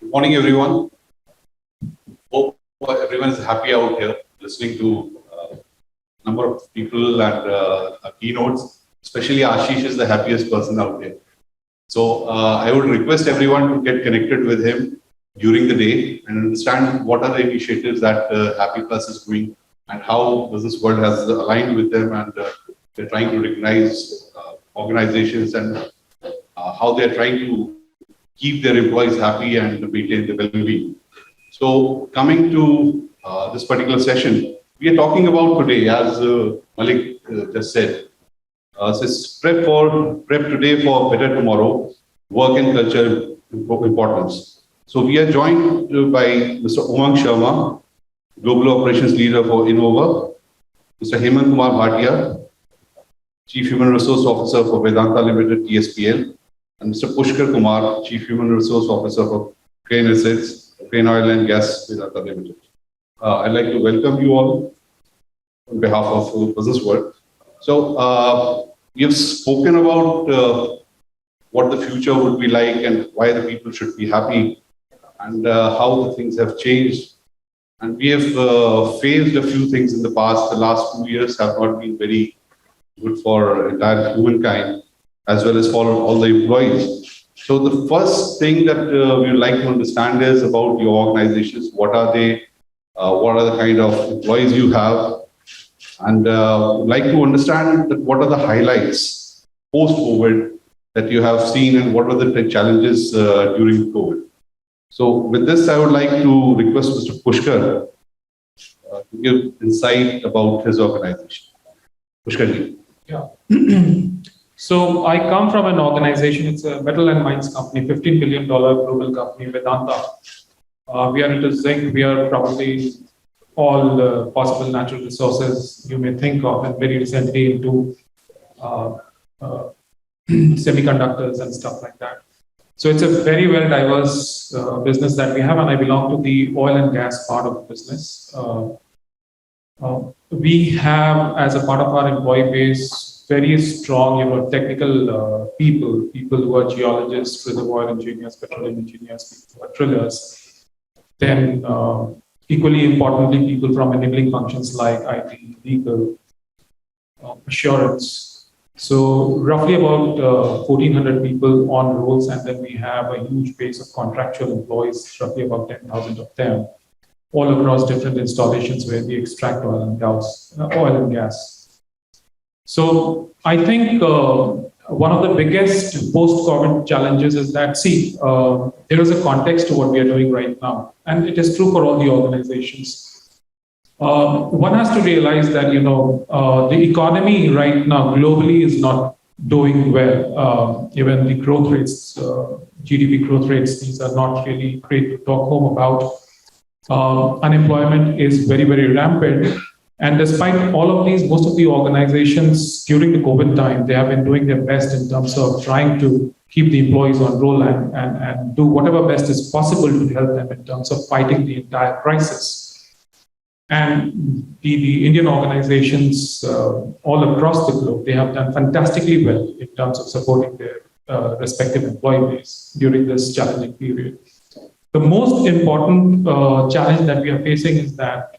Good morning, everyone. Hope everyone is happy out here listening to a number of people and keynotes. Especially Ashish is the happiest person out there. So I would request everyone to get connected with him during the day and understand what are the initiatives that Happy Plus is doing and how business world has aligned with them, and they're trying to recognize organizations and how they're trying to keep their employees happy and maintain the well-being. So coming to this particular session, we are talking about today, as Malik just said, so it's prep today for better tomorrow, work and culture importance. So we are joined by Mr. Umang Sharma, Global Operations Leader for Innover, Mr. Hemant Kumar Bhatia, Chief Human Resource Officer for Vedanta Limited, TSPL, and Mr. Pushkar Kumar, Chief Human Resource Officer for Cairn Assets, Cairn Oil and Gas Vedanta Limited. I'd like to welcome you all on behalf of Business World. So we have spoken about what the future would be like and why the people should be happy and how the things have changed. And we have faced a few things in the past. The last 2 years have not been very good for entire humankind, as well as for all the employees. So the first thing that we would like to understand is about your organizations. What are they? What are the kind of employees you have? And would like to understand that what are the highlights post-COVID that you have seen and what were the challenges during COVID. So with this, I would like to request Mr. Pushkar to give insight about his organization. Pushkar. Yeah. So I come from an organization, it's a metal and mines company, $15 billion global company, Vedanta. We are into zinc, we are probably all possible natural resources you may think of, and very recently into semiconductors and stuff like that. So it's a very well diverse business that we have, and I belong to the oil and gas part of the business. We have, as a part of our employee base, very strong, technical people who are geologists, reservoir engineers, petroleum engineers, people who are drillers. Then, equally importantly, people from enabling functions like IT, legal, assurance. So roughly about 1,400 people on rolls, and then we have a huge base of contractual employees, roughly about 10,000 of them, all across different installations where we extract oil and gas. So I think one of the biggest post-COVID challenges is that, there is a context to what we are doing right now, and it is true for all the organizations. One has to realize that, the economy right now globally is not doing well. Even the growth rates, GDP growth rates, these are not really great to talk home about. Unemployment is very, very rampant. And despite all of these, most of the organizations during the COVID time, they have been doing their best in terms of trying to keep the employees on roll and do whatever best is possible to help them in terms of fighting the entire crisis. And the Indian organizations all across the globe, they have done fantastically well in terms of supporting their respective employee base during this challenging period. The most important challenge that we are facing is that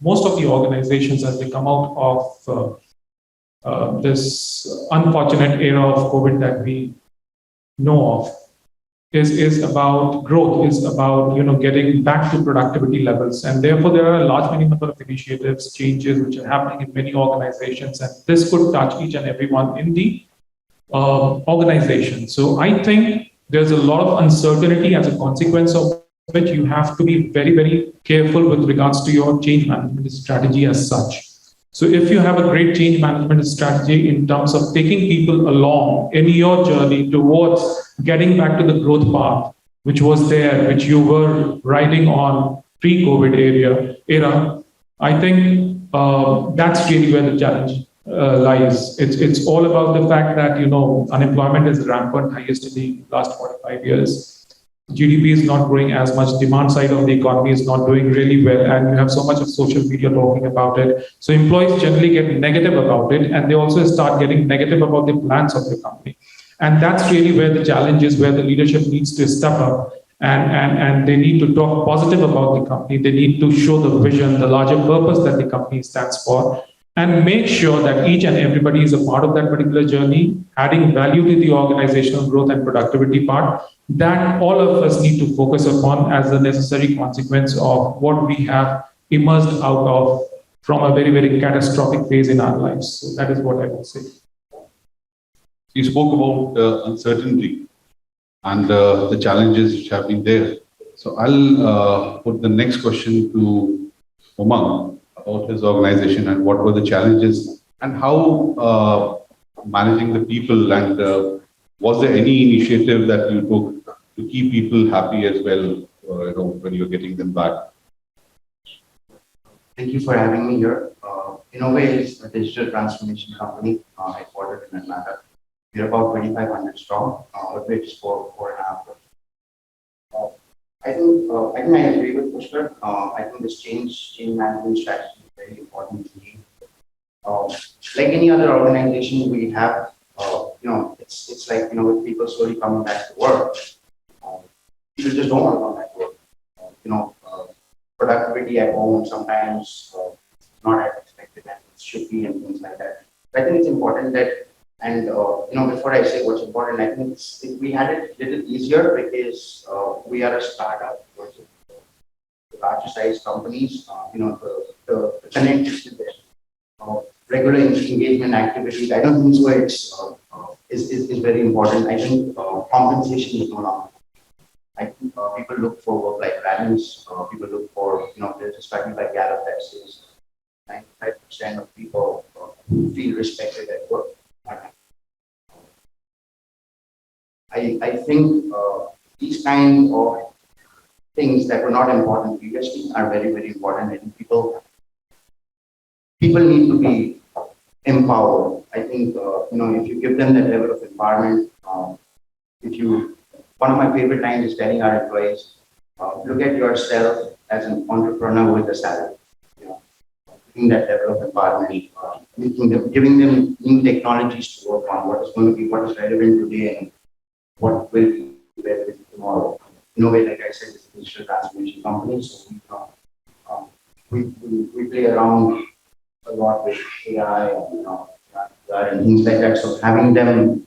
most of the organizations, as they come out of this unfortunate era of COVID that we know of, is about growth, is about getting back to productivity levels, and therefore there are a many number of initiatives, changes which are happening in many organizations, and this could touch each and everyone in the organization. So I think there's a lot of uncertainty as a consequence of which you have to be very, very careful with regards to your change management strategy as such. So if you have a great change management strategy in terms of taking people along in your journey towards getting back to the growth path, which was there, which you were riding on pre-COVID era, I think that's really where the challenge lies. It's all about the fact that, unemployment is rampant, highest in the last 45 years. GDP is not growing as much, demand side of the economy is not doing really well, and you have so much of social media talking about it. So employees generally get negative about it, and they also start getting negative about the plans of the company. And that's really where the challenge is, where the leadership needs to step up and they need to talk positive about the company. They need to show the vision, the larger purpose that the company stands for, and make sure that each and everybody is a part of that particular journey, adding value to the organizational growth and productivity part. That all of us need to focus upon as a necessary consequence of what we have emerged out of from a very, very catastrophic phase in our lives. So that is what I would say. You spoke about uncertainty and the challenges which have been there. So I'll put the next question to Umang about his organization and what were the challenges and how managing the people, and was there any initiative that you took to keep people happy as well, when you're getting them back? Thank you for having me here. Innover is a digital transformation company headquartered in Atlanta. We're about 2,500 strong, of which for 4.5 years. I think I agree with Pushkar. I think this change management strategy is very important to me. Like any other organization we have, it's like, with people slowly coming back to work, people just don't want to come back to work. Productivity at home sometimes not as expected as it should be and things like that. I think it's important that, and before I say what's important, I think we had it a little easier because we are a startup versus the larger size companies. The connect is there. Regular engagement activities, I don't think so. Is very important. I think compensation is no longer. I think people look for work-life balance. People look for, there's a study by Gallup that says 95% of people feel respected at work. I think these kind of things that were not important previously are very, very important. I think people need to be empowered. I think, if you give them that level of empowerment, one of my favorite lines is telling our employees, look at yourself as an entrepreneur with a salary. Giving that level of empowerment, giving them new technologies to work on, what is relevant today and what will be relevant tomorrow. Innover, like I said, is a digital transformation company, so we play around a lot with AI and things like that. So having them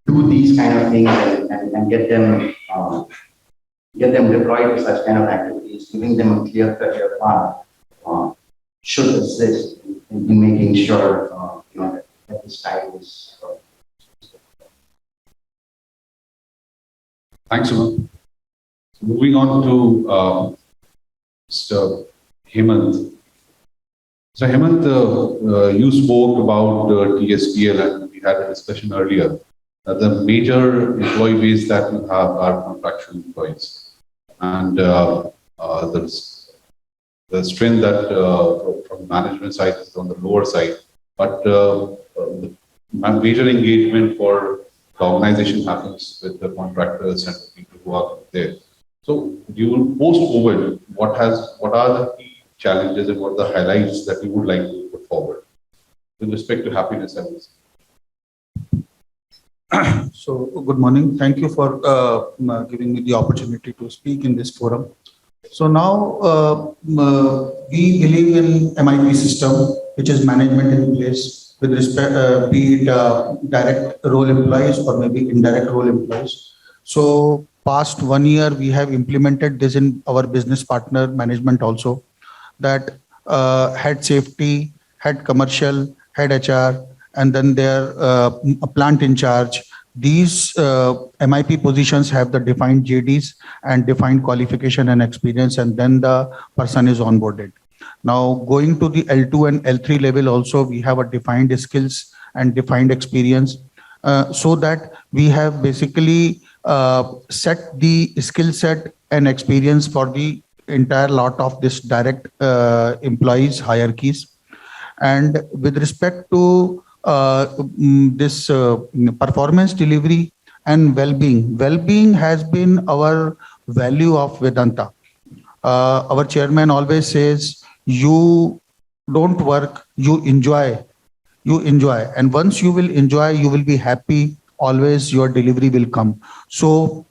do these kind of things and get them deployed to such kind of activities, giving them a clear career path should assist in making sure that this time is. Thanks, Umang. Moving on to Mr. Hemant. So Hemant, you spoke about TSPL, and we had a discussion earlier. The major employee base that you have are contractual employees, and the strength that from management side is on the lower side, but the major engagement for the organization happens with the contractors and the people who are there. So, post-COVID, what are the key challenges and what are the highlights that you would like to put forward with respect to happiness, I would say? So, good morning. Thank you for giving me the opportunity to speak in this forum. So now we believe in MIP system, which is management in place with respect, be it direct role employees or maybe indirect role employees. So past 1 year, we have implemented this in our business partner management also, that head safety, head commercial, head HR, and then their a plant in charge. These MIP positions have the defined JDs and defined qualification and experience, and then the person is onboarded. Now going to the L2 and L3 level also, we have a defined skills and defined experience, so that we have basically set the skill set and experience for the entire lot of this direct employees hierarchies. And with respect to this performance delivery and well-being has been our value of Vedanta. Our chairman always says, you don't work, you enjoy, and once you will enjoy, you will be happy, always your delivery will come. So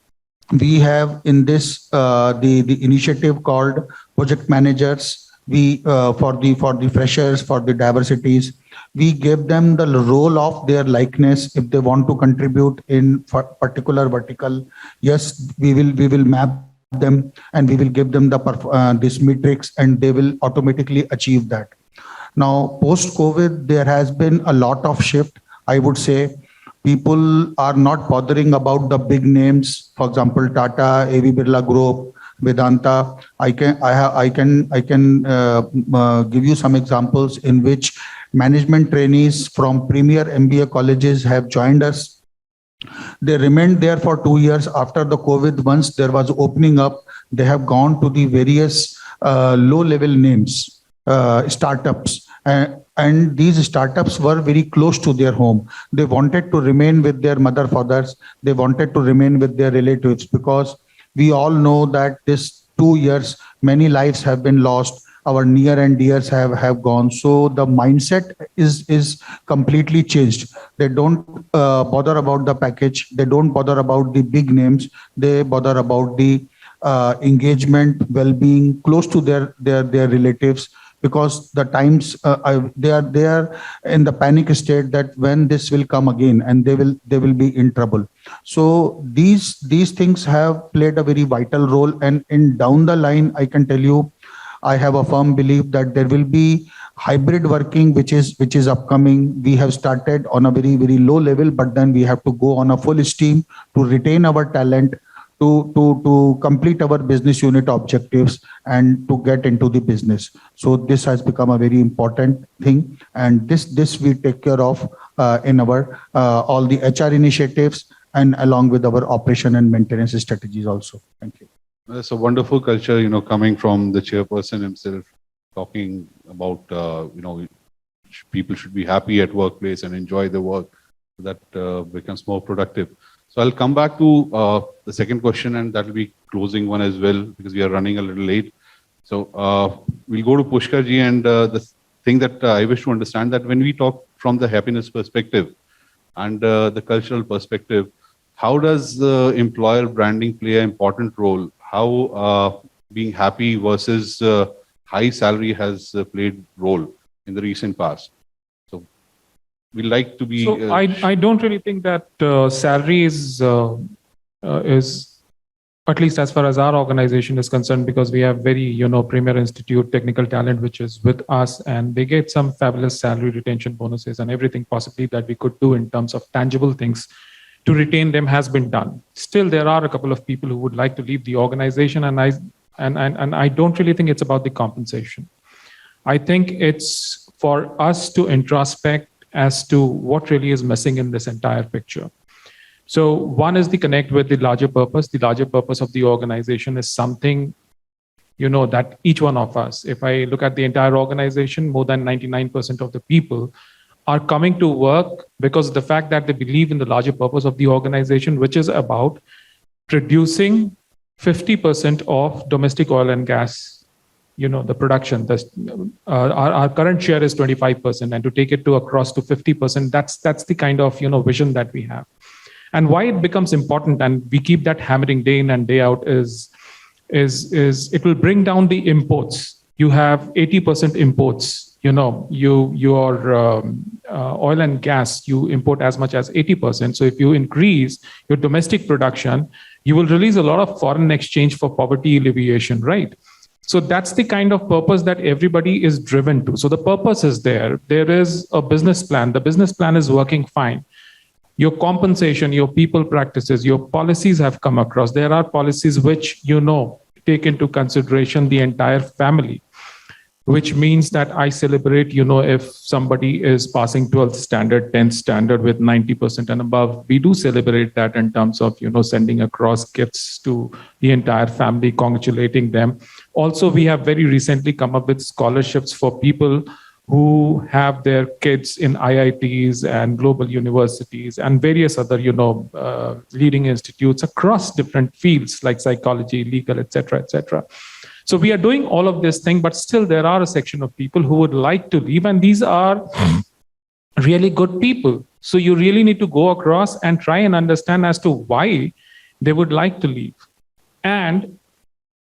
we have in this the initiative called project managers. We for the freshers, for the diversities, we give them the role of their likeness if they want to contribute in particular vertical. Yes, we will map them and we will give them the this matrix, and they will automatically achieve that. Now, post COVID, there has been a lot of shift. I would say people are not bothering about the big names. For example, Tata, AV Birla Group, Vedanta. I can give you some examples in which management trainees from premier MBA colleges have joined us. They remained there for 2 years after the COVID. Once there was opening up, they have gone to the various low-level names, startups. And these startups were very close to their home. They wanted to remain with their mother, fathers. They wanted to remain with their relatives, because we all know that this 2 years, many lives have been lost. Our near and dears have gone. So the mindset is completely changed. They don't bother about the package. They don't bother about the big names. They bother about the engagement, well-being, close to their relatives, because the times they are in the panic state that when this will come again, and they will be in trouble. So these things have played a very vital role, and in down the line, I can tell you, I have a firm belief that there will be hybrid working, which is upcoming. We have started on a very low level, but then we have to go on a full steam to retain our talent, to complete our business unit objectives, and to get into the business. So this has become a very important thing, and this we take care of in our all the HR initiatives, and along with our operation and maintenance strategies also. Thank you. It's a wonderful culture, coming from the chairperson himself, talking about, people should be happy at workplace and enjoy the work, so that becomes more productive. So I'll come back to the second question, and that will be closing one as well, because we are running a little late. So we'll go to Pushkar ji, and the thing that I wish to understand, that when we talk from the happiness perspective and the cultural perspective, how does the employer branding play an important role? How being happy versus high salary has played role in the recent past? So we like to be. So I don't really think that salary is at least as far as our organization is concerned, because we have very premier institute technical talent which is with us, and they get some fabulous salary retention bonuses, and everything possibly that we could do in terms of tangible things to retain them has been done. Still, there are a couple of people who would like to leave the organization, and I don't really think it's about the compensation. I think it's for us to introspect as to what really is missing in this entire picture. So one is the connect with the larger purpose. The larger purpose of the organization is something, that each one of us, if I look at the entire organization, more than 99% of the people are coming to work because of the fact that they believe in the larger purpose of the organization, which is about producing 50% of domestic oil and gas, the production. Our current share is 25%, and to take it across to 50%, that's the kind of vision that we have. And why it becomes important, and we keep that hammering day in and day out, is it will bring down the imports. You have 80% imports. Your oil and gas, you import as much as 80%. So if you increase your domestic production, you will release a lot of foreign exchange for poverty alleviation, right? So that's the kind of purpose that everybody is driven to. So the purpose is there. There is a business plan. The business plan is working fine. Your compensation, your people practices, your policies have come across. There are policies which, take into consideration the entire family, which means that I celebrate, if somebody is passing 12th standard, 10th standard with 90% and above, we do celebrate that in terms of, sending across gifts to the entire family, congratulating them. Also, we have very recently come up with scholarships for people who have their kids in IITs and global universities and various other, leading institutes across different fields like psychology, legal, etc., etc. So we are doing all of this thing, but still there are a section of people who would like to leave, and these are really good people. So you really need to go across and try and understand as to why they would like to leave. And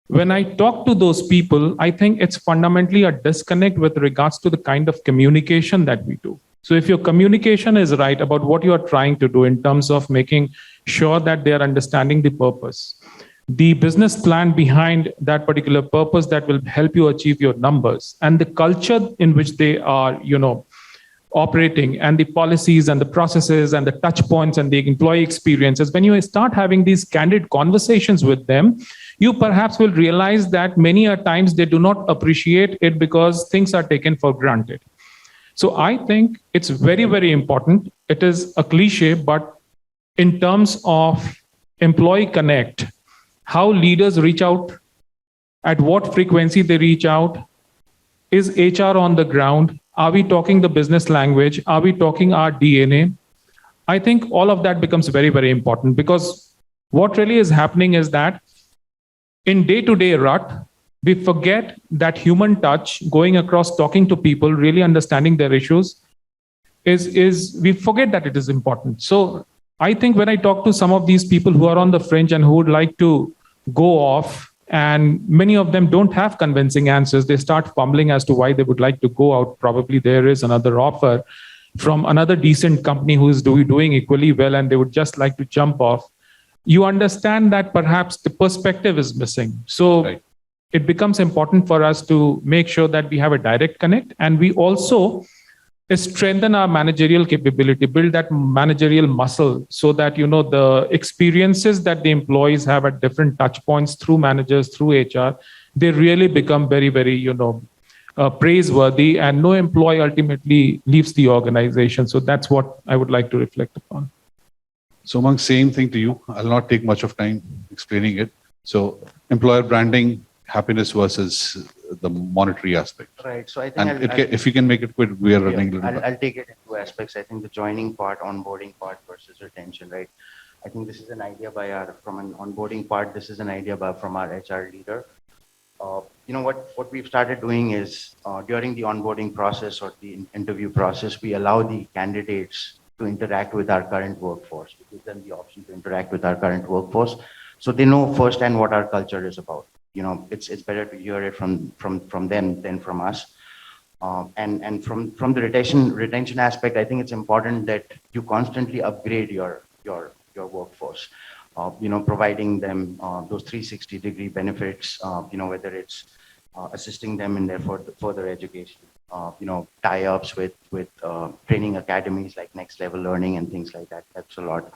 when I talk to those people, I think it's fundamentally a disconnect with regards to the kind of communication that we do. So if your communication is right about what you are trying to do in terms of making sure that they are understanding the purpose, the business plan behind that particular purpose that will help you achieve your numbers, and the culture in which they are, operating, and the policies and the processes and the touch points and the employee experiences, when you start having these candid conversations with them, you perhaps will realize that many a times they do not appreciate it because things are taken for granted. So I think it's very, very important. It is a cliche, but in terms of employee connect, how leaders reach out, at what frequency they reach out, is HR on the ground? Are we talking the business language? Are we talking our DNA? I think all of that becomes very, very important, because what really is happening is that in day-to-day rut, we forget that human touch, going across, talking to people, really understanding their issues, is we forget that it is important. So I think when I talk to some of these people who are on the fringe and who would like to go off, and many of them don't have convincing answers, they start fumbling as to why they would like to go out. Probably there is another offer from another decent company who is doing equally well, and they would just like to jump off. You understand that perhaps the perspective is missing. So right. It becomes important for us to make sure that we have a direct connect, and we also strengthen our managerial capability, build that managerial muscle, so that the experiences that the employees have at different touch points through managers, through HR, they really become very, very praiseworthy, and no employee ultimately leaves the organization. So that's what I would like to reflect upon. So Umang, same thing to you. I'll not take much of time explaining it. So employer branding, happiness versus the monetary aspect. Right. So I think if you can make it quick, we are running. I'll take it in two aspects. I think the joining part, onboarding part versus retention, right? I think this is an idea from an onboarding part, this is an idea from our HR leader. What we've started doing is during the onboarding process or the interview process, we allow the candidates to interact with our current workforce. We give them the option to interact with our current workforce, so they know firsthand what our culture is about. It's better to hear it from them than from us. And from the retention aspect, I think it's important that you constantly upgrade your workforce. Providing them those 360-degree benefits. Whether it's assisting them in their further education. Tie-ups with training academies like Next Level Learning and things like that helps a lot.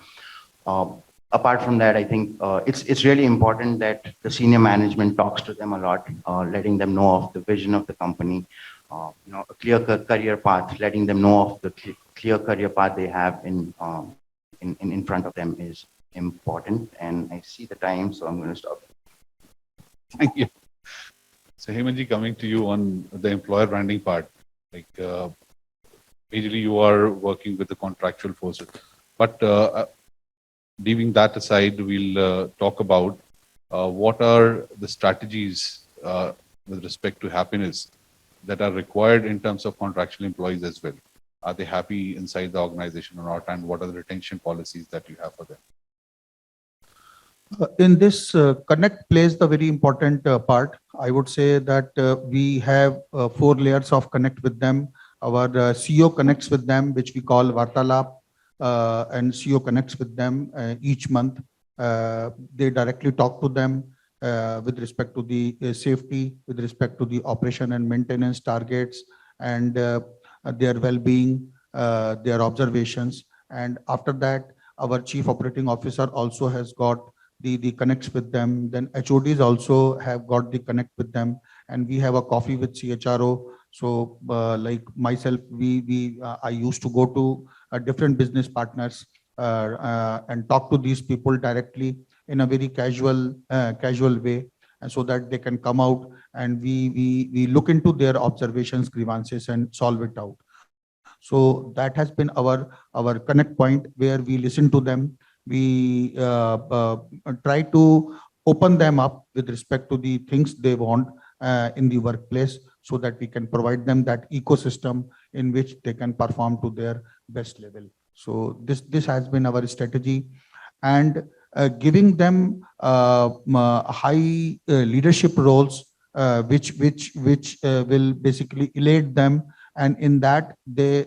Apart from that, I think it's really important that the senior management talks to them a lot, letting them know of the vision of the company, a clear career path, letting them know of the clear career path they have in front of them is important. And I see the time, so I'm going to stop. Thank you. So Hemant, coming to you on the employer branding part, basically you are working with the contractual forces, but leaving that aside, we'll talk about what are the strategies with respect to happiness that are required in terms of contractual employees as well. Are they happy inside the organization or not? And what are the retention policies that you have for them? In this, Connect plays the very important part. I would say that we have 4 layers of Connect with them. Our CEO connects with them, which we call Vartalap. And CEO connects with them each month. They directly talk to them with respect to the safety, with respect to the operation and maintenance targets, and their well-being, their observations. And after that, our Chief Operating Officer also has got the connects with them. Then HODs also have got the connect with them. And we have a coffee with CHRO. So like myself, I used to go to different business partners and talk to these people directly in a very casual way, and so that they can come out and we look into their observations, grievances, and solve it out. So that has been our connect point, where we listen to them. We try to open them up with respect to the things they want in the workplace, so that we can provide them that ecosystem in which they can perform to their best level. So this has been our strategy. And giving them high leadership roles, which will basically elate them, and in that they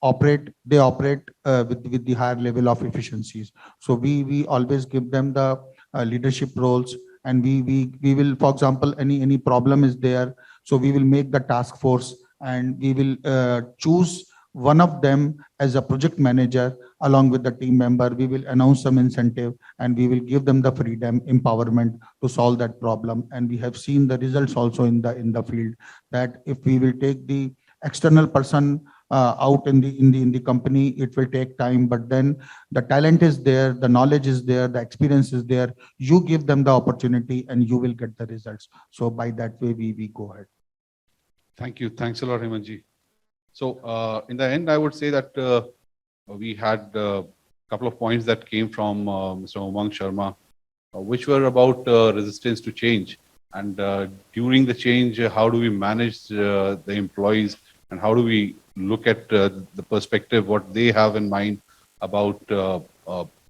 operate with the higher level of efficiencies. So we always give them the leadership roles, and we will, for example, any problem is there, so we will make the task force, and we will choose one of them as a project manager along with the team member. We will announce some incentive, and we will give them the freedom, empowerment to solve that problem. And we have seen the results also in the field, that if we will take the external person out in the company, it will take time, but then the talent is there, the knowledge is there, the experience is there. You give them the opportunity, and you will get the results. So by that way, we go ahead. Thank you. Thanks a lot, Hemant. So in the end, I would say that we had a couple of points that came from Mr. Umang Sharma, which were about resistance to change. And during the change, how do we manage the employees, and how do we look at the perspective, what they have in mind about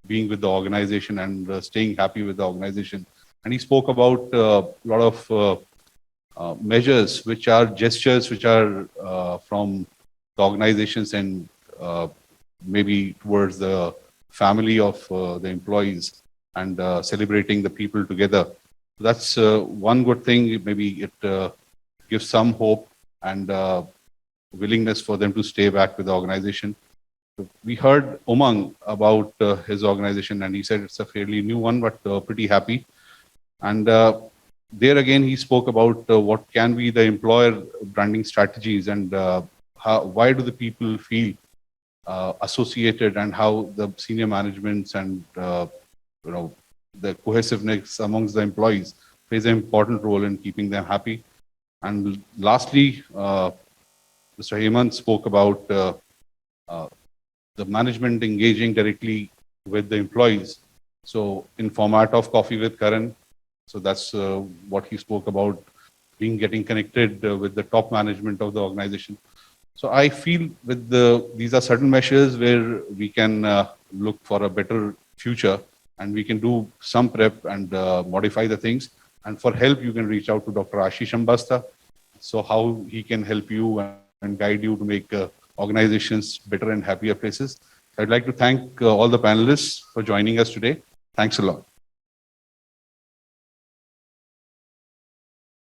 being with the organization and staying happy with the organization. And he spoke about a lot of measures, which are gestures, which are from the organizations and maybe towards the family of the employees, and celebrating the people together. So that's one good thing. Maybe it gives some hope and willingness for them to stay back with the organization. We heard Umang about his organization, and he said it's a fairly new one, but pretty happy. And there again, he spoke about what can be the employer branding strategies, and why do the people feel associated, and how the senior managements and the cohesiveness amongst the employees plays an important role in keeping them happy. And lastly, Mr. Hemant spoke about the management engaging directly with the employees. So in format of Coffee with Cairn. So that's what he spoke about, getting connected with the top management of the organization. So I feel with these are certain measures where we can look for a better future, and we can do some prep and modify the things. And for help, you can reach out to Dr. Ashish Ambasta. So how he can help you and guide you to make organizations better and happier places. I'd like to thank all the panelists for joining us today. Thanks a lot.